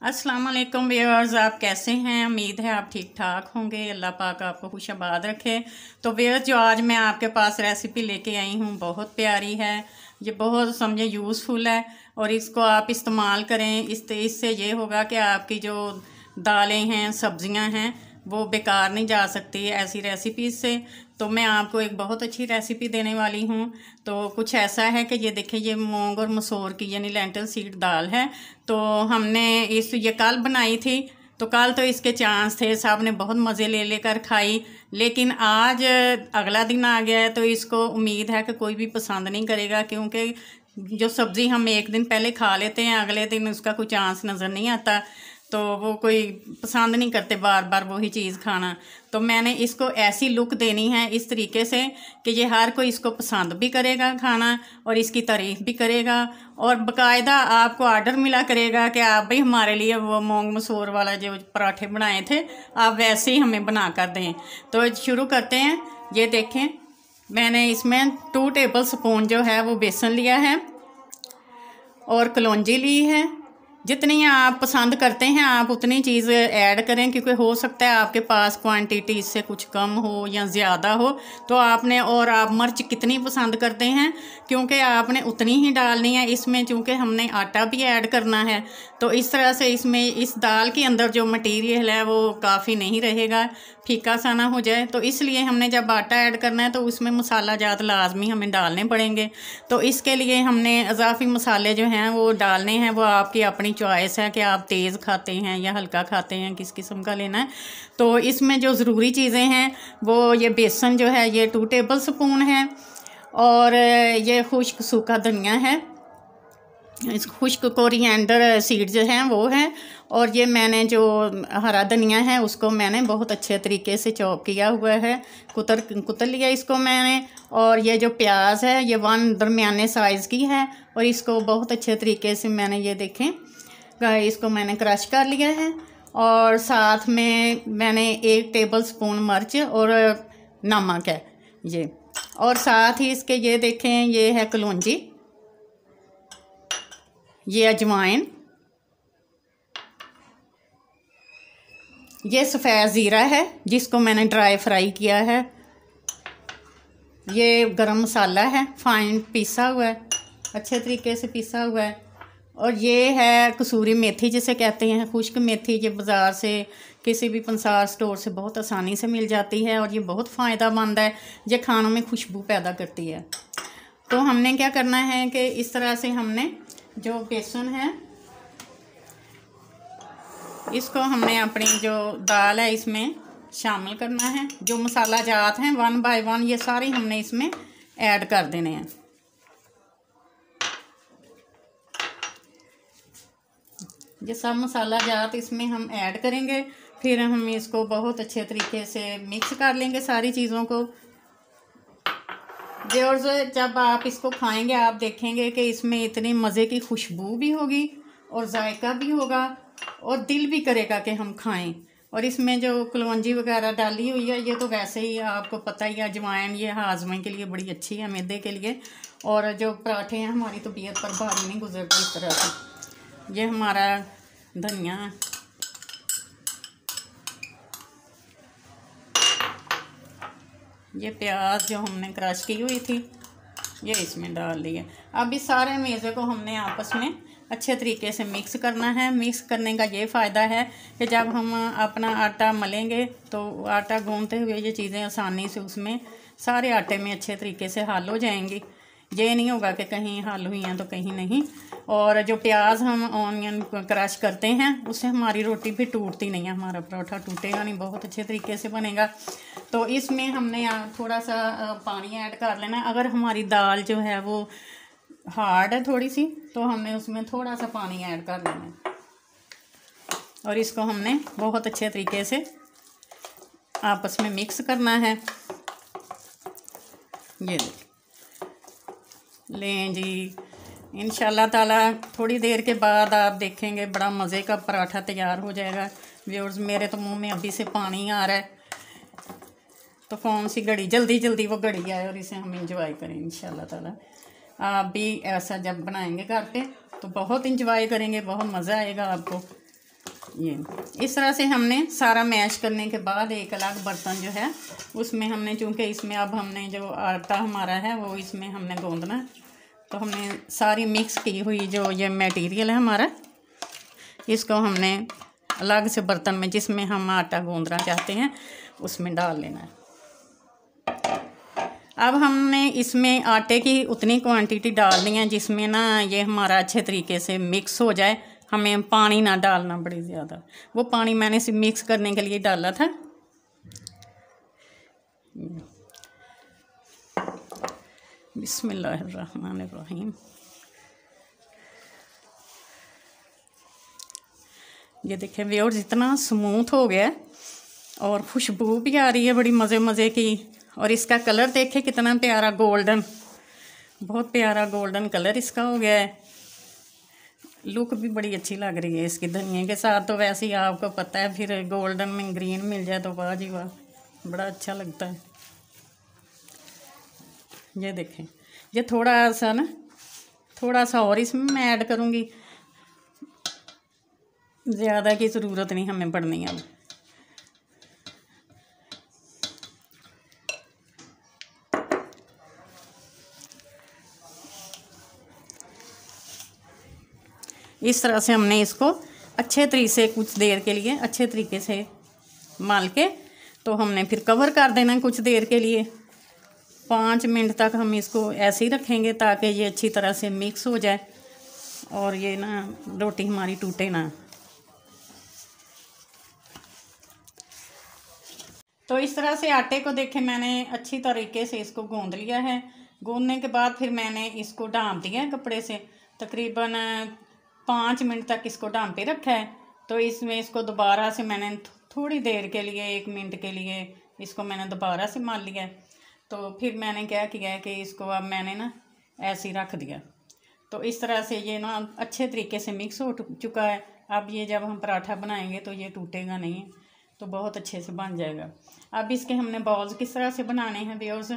अस्सलाम वालेकुम व्यूअर्स, आप कैसे हैं? उम्मीद है आप ठीक ठाक होंगे। अल्लाह पाक आपको खुश आबाद रखे। तो व्यूअर्स, जो आज मैं आपके पास रेसिपी लेके आई हूँ बहुत प्यारी है। ये बहुत समझे यूज़फुल है और इसको आप इस्तेमाल करें। इससे ये होगा कि आपकी जो दालें हैं, सब्जियां हैं, वो बेकार नहीं जा सकती ऐसी रेसिपी से। तो मैं आपको एक बहुत अच्छी रेसिपी देने वाली हूँ। तो कुछ ऐसा है कि ये देखिए, ये मूंग और मसूर की यानी लेंटिल सीड दाल है। तो हमने ये कल बनाई थी। तो कल तो इसके चांस थे, सब ने बहुत मज़े ले लेकर खाई। लेकिन आज अगला दिन आ गया है तो इसको उम्मीद है कि कोई भी पसंद नहीं करेगा, क्योंकि जो सब्ज़ी हम एक दिन पहले खा लेते हैं, अगले दिन उसका कोई चांस नज़र नहीं आता। तो वो कोई पसंद नहीं करते बार बार वही चीज़ खाना। तो मैंने इसको ऐसी लुक देनी है इस तरीके से कि ये हर कोई इसको पसंद भी करेगा खाना और इसकी तारीफ़ भी करेगा। और बाकायदा आपको आर्डर मिला करेगा कि आप भाई हमारे लिए वो मूंग मसूर वाला जो पराठे बनाए थे, आप वैसे ही हमें बना कर दें। तो शुरू करते हैं। ये देखें, मैंने इसमें 2 टेबल स्पून जो है वो बेसन लिया है और कलौंजी ली है। जितनी आप पसंद करते हैं आप उतनी चीज़ ऐड करें, क्योंकि हो सकता है आपके पास क्वांटिटी इससे कुछ कम हो या ज़्यादा हो। तो आपने, और आप मिर्च कितनी पसंद करते हैं, क्योंकि आपने उतनी ही डालनी है इसमें, क्योंकि हमने आटा भी ऐड करना है। तो इस तरह से इसमें इस दाल के अंदर जो मटीरियल है वो काफ़ी नहीं रहेगा, फीका सा ना हो जाए। तो इसलिए हमने जब आटा ऐड करना है तो उसमें मसाला जात लाजमी हमें डालने पड़ेंगे। तो इसके लिए हमने इजाफी मसाले जो हैं वो डालने हैं। वो आपकी अपनी चॉइस है कि आप तेज़ खाते हैं या हल्का खाते हैं, किस किस्म का लेना है। तो इसमें जो ज़रूरी चीज़ें हैं वो ये बेसन जो है ये 2 टेबल स्पून है, और ये खुश्क सूखा धनिया है, इस खुश्क कोरिएंडर सीड्स हैं वो हैं, और ये मैंने जो हरा धनिया है उसको मैंने बहुत अच्छे तरीके से चॉप किया हुआ है, कुतर लिया इसको मैंने। और ये जो प्याज है ये 1 दरमियाने साइज़ की है, और इसको बहुत अच्छे तरीके से मैंने, ये देखें, इसको मैंने क्रश कर लिया है। और साथ में मैंने 1 टेबल स्पून मिर्च और नमक है ये, और साथ ही इसके ये देखें, ये है कलौंजी, ये अजवाइन, ये सफ़ेद ज़ीरा है जिसको मैंने ड्राई फ्राई किया है, ये गरम मसाला है फाइन पिसा हुआ है, अच्छे तरीके से पिसा हुआ है। और ये है कसूरी मेथी जिसे कहते हैं, खुश्क मेथी। ये बाज़ार से किसी भी पंसार स्टोर से बहुत आसानी से मिल जाती है और ये बहुत फ़ायदेमंद है, ये खानों में खुशबू पैदा करती है। तो हमने क्या करना है कि इस तरह से हमने जो बेसन है इसको हमने अपनी जो दाल है इसमें शामिल करना है। जो मसाला जात हैं 1 बाय 1 ये सारे हमने इसमें ऐड कर देने हैं। ये सब मसाला जात इसमें हम ऐड करेंगे, फिर हम इसको बहुत अच्छे तरीके से मिक्स कर लेंगे सारी चीज़ों को। और जब आप इसको खाएंगे आप देखेंगे कि इसमें इतनी मज़े की खुशबू भी होगी और जायका भी होगा और दिल भी करेगा कि हम खाएं। और इसमें जो कलौंजी वगैरह डाली हुई है ये तो वैसे ही आपको पता ही है, अजवाइन ये हाजमे के लिए बड़ी अच्छी है, मैदे के लिए। और जो पराठे हैं हमारी तबीयत पर भारी नहीं गुजरती इस तरह से। ये हमारा धनिया, ये प्याज जो हमने क्रश की हुई थी ये इसमें डाल दी है। अब इस सारे मेज़े को हमने आपस में अच्छे तरीके से मिक्स करना है। मिक्स करने का ये फ़ायदा है कि जब हम अपना आटा मलेंगे तो आटा गूंथते हुए ये चीज़ें आसानी से उसमें सारे आटे में अच्छे तरीके से हल हो जाएंगी। ये नहीं होगा कि कहीं हल हुई हैं तो कहीं नहीं। और जो प्याज हम ऑनियन क्रश करते हैं उससे हमारी रोटी भी टूटती नहीं है, हमारा परोठा टूटेगा नहीं, बहुत अच्छे तरीके से बनेगा। तो इसमें हमने थोड़ा सा पानी ऐड कर लेना है। अगर हमारी दाल जो है वो हार्ड है थोड़ी सी तो हमने उसमें थोड़ा सा पानी ऐड कर लेना है, और इसको हमने बहुत अच्छे तरीके से आपस में मिक्स करना है। ये लें जी, इंशाल्लाह ताला थोड़ी देर के बाद आप देखेंगे बड़ा मज़े का पराठा तैयार हो जाएगा। व्यूअर्स, मेरे तो मुंह में अभी से पानी आ रहा है। तो कौन सी घड़ी, जल्दी जल्दी वो घड़ी आए और इसे हम इंजॉय करें इंशाल्लाह ताला। आप भी ऐसा जब बनाएंगे घर पे तो बहुत इंजॉय करेंगे, बहुत मज़ा आएगा आपको। ये इस तरह से हमने सारा मैश करने के बाद एक अलग बर्तन जो है उसमें हमने, चूँकि इसमें अब हमने जो आटा हमारा है वो इसमें हमने गूंदना है, तो हमने सारी मिक्स की हुई जो ये मटेरियल है हमारा, इसको हमने अलग से बर्तन में जिसमें हम आटा गूंदना चाहते हैं उसमें डाल लेना है। अब हमने इसमें आटे की उतनी क्वांटिटी डालनी है जिसमें ना ये हमारा अच्छे तरीके से मिक्स हो जाए, हमें पानी ना डालना बड़ी ज़्यादा। वो पानी मैंने इसे मिक्स करने के लिए डाला था। बिस्मिल्लाहिर्रहमानिर्रहीम। ये देखिए व्यूअर्स, इतना स्मूथ हो गया और खुशबू भी आ रही है बड़ी मज़े मज़े की। और इसका कलर देखे कितना प्यारा गोल्डन, बहुत प्यारा गोल्डन कलर इसका हो गया है। लुक भी बड़ी अच्छी लग रही है इसकी धनिया के साथ। तो वैसे ही आपको पता है फिर गोल्डन में ग्रीन मिल जाए तो वाह जी वाह, बड़ा अच्छा लगता है। ये देखें, ये थोड़ा सा ना, थोड़ा सा और इसमें मैं ऐड करूँगी, ज़्यादा की ज़रूरत नहीं हमें पड़नी है। अब इस तरह से हमने इसको अच्छे तरीके से कुछ देर के लिए अच्छे तरीके से माल के, तो हमने फिर कवर कर देना कुछ देर के लिए। 5 मिनट तक हम इसको ऐसे ही रखेंगे ताकि ये अच्छी तरह से मिक्स हो जाए और ये ना रोटी हमारी टूटे ना। तो इस तरह से आटे को देखें मैंने अच्छी तरीके से इसको गूंद लिया है। गूंदने के बाद फिर मैंने इसको ढाँप दिया है कपड़े से, तकरीबन 5 मिनट तक इसको ढाँपे रखा है। तो इसमें इसको दोबारा से मैंने थोड़ी देर के लिए 1 मिनट के लिए इसको मैंने दोबारा से मार लिया है। तो फिर मैंने क्या किया है कि इसको अब मैंने ना ऐसे ही रख दिया। तो इस तरह से ये ना अच्छे तरीके से मिक्स हो चुका है। अब ये जब हम पराठा बनाएंगे तो ये टूटेगा नहीं, तो बहुत अच्छे से बन जाएगा। अब इसके हमने बॉल्स किस तरह से बनाने हैं व्यूअर्स,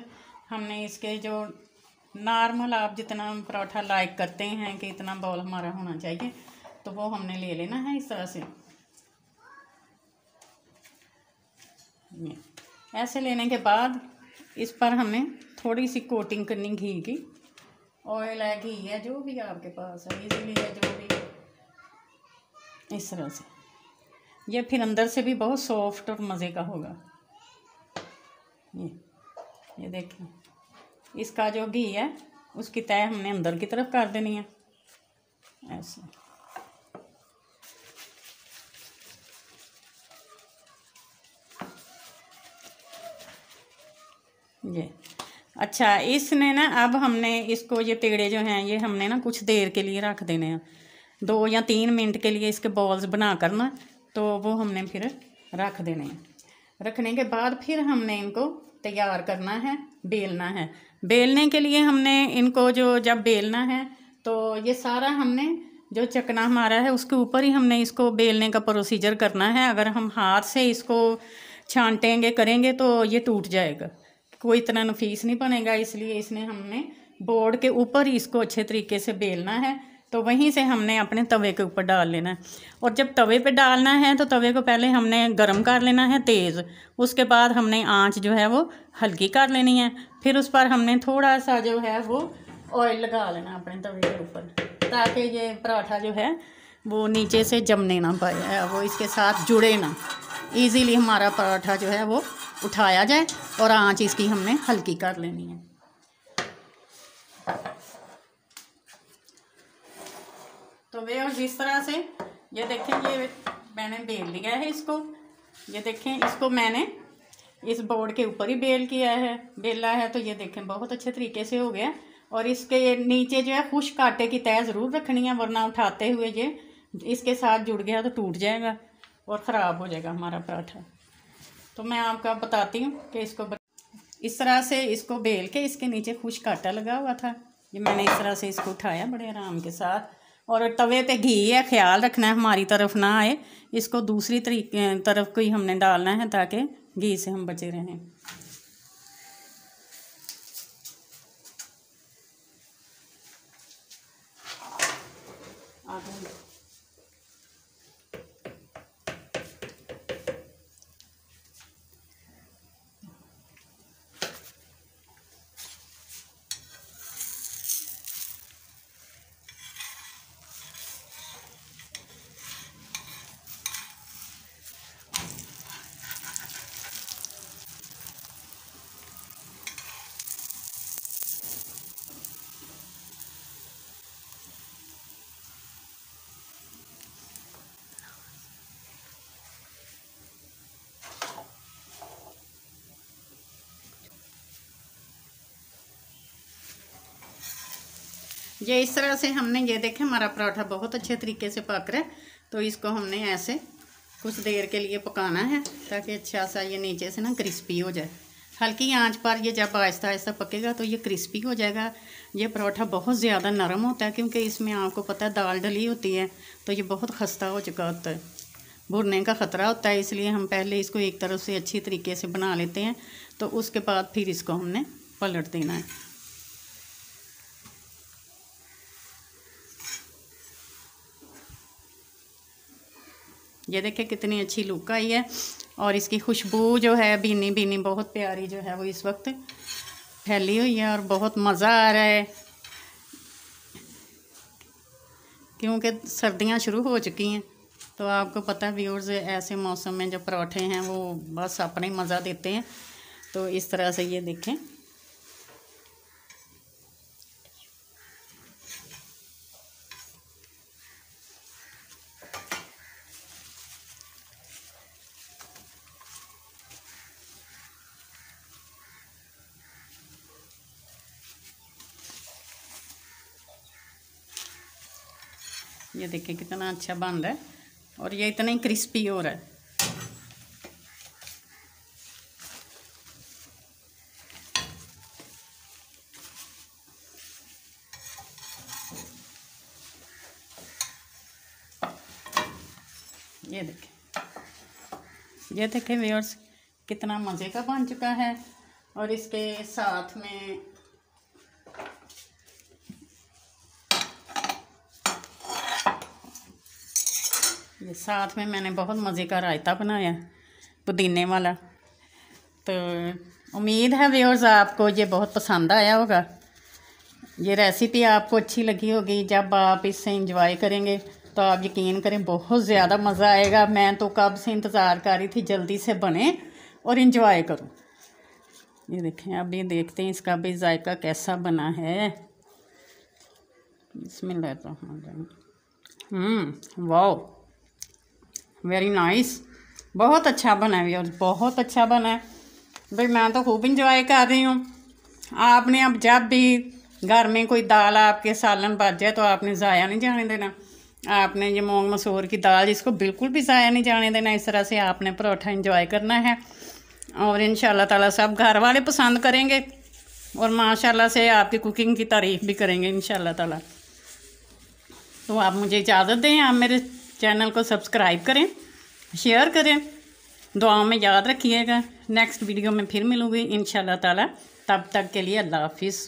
हमने इसके जो नॉर्मल आप जितना पराठा लाइक करते हैं कि इतना बॉल हमारा होना चाहिए, तो वो हमने ले लेना है इस तरह से। ऐसे लेने के बाद इस पर हमें थोड़ी सी कोटिंग करनी घी की, ऑयल है घी है जो भी आपके पास है, इसीलिए जो भी इस तरह से ये फिर अंदर से भी बहुत सॉफ्ट और मज़े का होगा। ये देखें, इसका जो घी है उसकी तय हमने अंदर की तरफ कर देनी है ऐसे। ये अच्छा, इसने ना अब हमने इसको ये पेड़े जो हैं ये हमने ना कुछ देर के लिए रख देने हैं, 2 या 3 मिनट के लिए इसके बॉल्स बना कर ना, तो वो हमने फिर रख देने हैं। रखने के बाद फिर हमने इनको तैयार करना है, बेलना है। बेलने के लिए हमने इनको जो जब बेलना है तो ये सारा हमने जो चकना हमारा है उसके ऊपर ही हमने इसको बेलने का प्रोसीजर करना है। अगर हम हाथ से इसको छांटेंगे करेंगे तो ये टूट जाएगा, कोई इतना नफीस नहीं बनेगा। इसलिए इसने हमने बोर्ड के ऊपर ही इसको अच्छे तरीके से बेलना है, तो वहीं से हमने अपने तवे के ऊपर डाल लेना है। और जब तवे पे डालना है तो तवे को पहले हमने गरम कर लेना है तेज़, उसके बाद हमने आंच जो है वो हल्की कर लेनी है। फिर उस पर हमने थोड़ा सा जो है वो ऑयल लगा लेना अपने तवे के ऊपर, ताकि ये पराठा जो है वो नीचे से जमने ना पाए, वो इसके साथ जुड़े ना, ईज़िली हमारा पराठा जो है वो उठाया जाए। और आंच इसकी हमने हल्की कर लेनी है। तो वे और जिस तरह से ये देखें, ये मैंने बेल लिया है इसको, ये देखें इसको मैंने इस बोर्ड के ऊपर ही बेला है। तो ये देखें बहुत अच्छे तरीके से हो गया। और इसके नीचे जो है खुश्क आटे की तय ज़रूर रखनी है, वरना उठाते हुए ये इसके साथ जुड़ गया तो टूट जाएगा और ख़राब हो जाएगा हमारा पराठा। तो मैं आपको बताती हूँ कि इसको इस तरह से इसको बेल के इसके नीचे खुश्क आटा लगा हुआ था, ये मैंने इस तरह से इसको उठाया बड़े आराम के साथ। और तवे पे घी है, ख्याल रखना है हमारी तरफ ना आए, इसको दूसरी तरफ को ही हमने डालना है ताकि घी से हम बचे रहें। ये इस तरह से हमने, ये देखें हमारा पराठा बहुत अच्छे तरीके से पक रहा है। तो इसको हमने ऐसे कुछ देर के लिए पकाना है ताकि अच्छा सा ये नीचे से ना क्रिस्पी हो जाए। हल्की आंच पर ये जब आहिस्ता आहिस्ता पकेगा तो ये क्रिस्पी हो जाएगा। ये परोठा बहुत ज़्यादा नरम होता है क्योंकि इसमें आपको पता है दाल डली होती है, तो ये बहुत खस्ता हो चुका होता है, भुनने का ख़तरा होता है। इसलिए हम पहले इसको एक तरफ से अच्छी तरीके से बना लेते हैं, तो उसके बाद फिर इसको हमने पलट देना है। ये देखिए कितनी अच्छी लुक आई है और इसकी खुशबू जो है भीनी भीनी बहुत प्यारी जो है वो इस वक्त फैली हुई है और बहुत मज़ा आ रहा है क्योंकि सर्दियां शुरू हो चुकी हैं। तो आपको पता है व्यूअर्स, ऐसे मौसम में जो पराठे हैं वो बस अपना ही मज़ा देते हैं। तो इस तरह से ये देखें, ये देखिए कितना अच्छा बन रहा है और ये इतना ही क्रिस्पी हो रहा है। ये देखें व्यूअर्स कितना मज़े का बन चुका है। और इसके साथ में मैंने बहुत मज़े का रायता बनाया पुदीने वाला। तो उम्मीद है व्यूअर्स आपको ये बहुत पसंद आया होगा। ये रेसिपी आपको अच्छी लगी होगी। जब आप इससे इंजॉय करेंगे तो आप यकीन करें बहुत ज़्यादा मज़ा आएगा। मैं तो कब से इंतज़ार कर रही थी जल्दी से बने और इंजॉय करूं। ये देखें, अभी देखते हैं इसका भी जायका कैसा बना है। बिस्मिल्लाह। वाओ, वेरी नाइस, बहुत अच्छा बना है यार, बहुत अच्छा बना है भाई। मैं तो खूब इंजॉय कर रही हूँ। आपने अब जब भी घर में कोई दाल आपके सालन बच जाए तो आपने ज़ाया नहीं जाने देना। आपने ये मूंग मसूर की दाल, जिसको बिल्कुल भी ज़ाया नहीं जाने देना। इस तरह से आपने परोठा इंजॉय करना है और इंशाल्लाह ताला सब घर वाले पसंद करेंगे और माशाल्लाह से आपकी कुकिंग की तारीफ़ भी करेंगे इंशाल्लाह ताला। तो आप मुझे इजाज़त दें, आप मेरे चैनल को सब्सक्राइब करें, शेयर करें, दुआओं में याद रखिएगा। नेक्स्ट वीडियो में फिर मिलूँगी इंशाल्लाह ताला। तब तक के लिए अल्लाह हाफिज़।